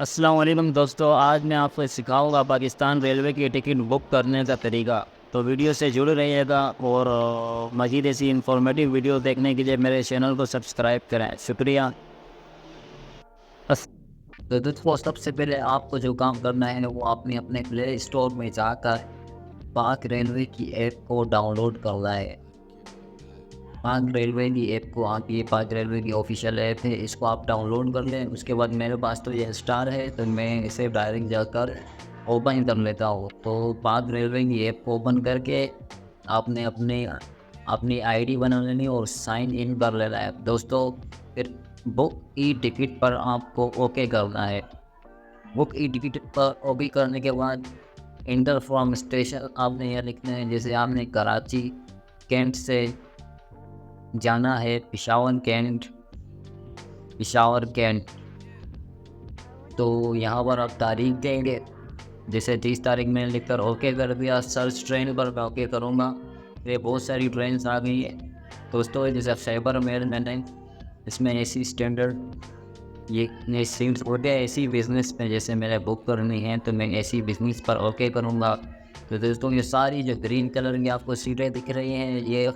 अस्सलाम वालेकुम दोस्तों, आज मैं आपको सिखाऊंगा पाकिस्तान रेलवे की टिकट बुक करने का तरीका। तो वीडियो से जुड़े रहिएगा और मज़ीद ऐसी इंफॉर्मेटिव वीडियो देखने के लिए मेरे चैनल को सब्सक्राइब करें। शुक्रिया। बस। तो दोस्तों, सबसे पहले आपको जो काम करना है वो आपने अपने प्ले स्टोर में जाकर पाक रेलवे की ऐप को डाउनलोड करना है। पाक रेलवे की ऐप को आप ये पाक रेलवे की ऑफिशियल ऐप है, इसको आप डाउनलोड कर लें। उसके बाद मेरे पास तो ये स्टार है, तो मैं इसे डायरेक्ट जाकर ओपन कर लेता हूँ। तो पाक रेलवे की ऐप को ओपन करके आपने अपनी आईडी बना लेनी और साइन इन कर लेना है दोस्तों। फिर बुक ई टिकट पर आपको ओके करना है। बुक ई टिकट पर ओके करने के बाद इंटर फ्रॉम स्टेशन आपने यह लिखना है। जैसे आपने कराची कैंट से जाना है पिशावर कैंट, तो यहाँ पर आप तारीख देंगे। जैसे 30 तारीख मैंने लिखकर ओके कर दिया। सर्च ट्रेन पर मैं ओके करूँगा। ये बहुत सारी ट्रेन आ गई है दोस्तों। जैसे साइबर मेल मैंने इसमें एसी स्टैंडर्ड ये नई सीट्स होते हैं एसी बिज़नेस में, जैसे मैंने बुक करनी है तो मैं एसी बिज़नेस पर ओके करूँगा। तो दोस्तों, ये सारी जो ग्रीन कलर की आपको सीटें दिख रही हैं, ये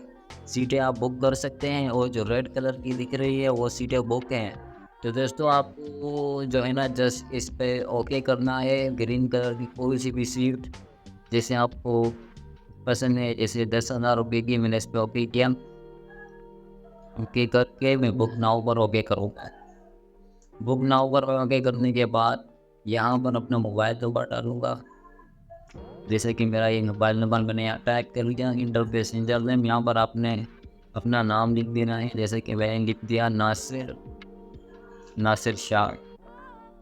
सीटें आप बुक कर सकते हैं, और जो रेड कलर की दिख रही है वो सीटें बुक हैं। तो दोस्तों, आपको जो है ना जस्ट इस पे ओके करना है। ग्रीन कलर की कोई सी भी सीट जैसे आपको पसंद है, जैसे 10,000 रुपये की मैंने इस पर ओके किया। ओके करके मैं बुक नाउ पर ओके करूँगा। बुक नाउ पर ओके करने के बाद यहाँ पर अपना मोबाइल नंबर डालूँगा। जैसे कि मेरा ये मोबाइल नंबर मैंने यहाँ टाइप कर लिया। इंटर पैसेंजर नेम, यहाँ पर आपने अपना नाम लिख देना है। जैसे कि मैंने लिख दिया नासिर शाह।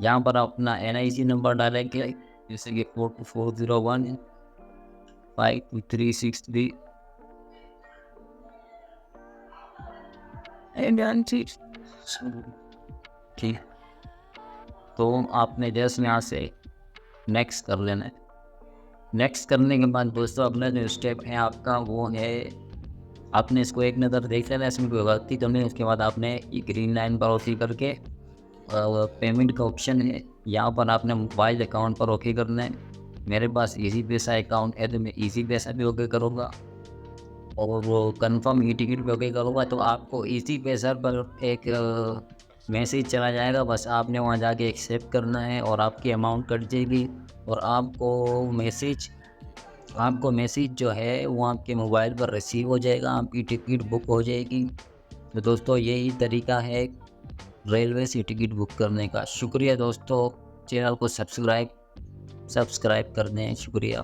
यहाँ पर अपना NIC नंबर डालेंगे, जैसे कि 4401523363। ठीक, तो आपने जैसे यहाँ से नेक्स्ट कर लेना है। नेक्स्ट करने के बाद दोस्तों, अपना जो स्टेप है आपका वो है, आपने इसको एक नज़र देख लेना, इसमें कोई गलती तो नहीं। उसके बाद आपने ये ग्रीन लाइन पर ओके करके पेमेंट का ऑप्शन है, यहाँ पर आपने मोबाइल अकाउंट पर ओके करना है। मेरे पास इजी पैसा अकाउंट है तो मैं इजी पैसा भी ओके करूँगा, और वो कन्फर्म ई टिकट पे ओके करूँगा। तो आपको इजी पैसा पर एक मैसेज चला जाएगा, बस आपने वहाँ जाके एक्सेप्ट करना है और आपकी अमाउंट कट जाएगी। और आपको मैसेज जो है वो आपके मोबाइल पर रिसीव हो जाएगा, आपकी टिकट बुक हो जाएगी। तो दोस्तों, यही तरीका है रेलवे से टिकट बुक करने का। शुक्रिया दोस्तों, चैनल को सब्सक्राइब कर दें। शुक्रिया।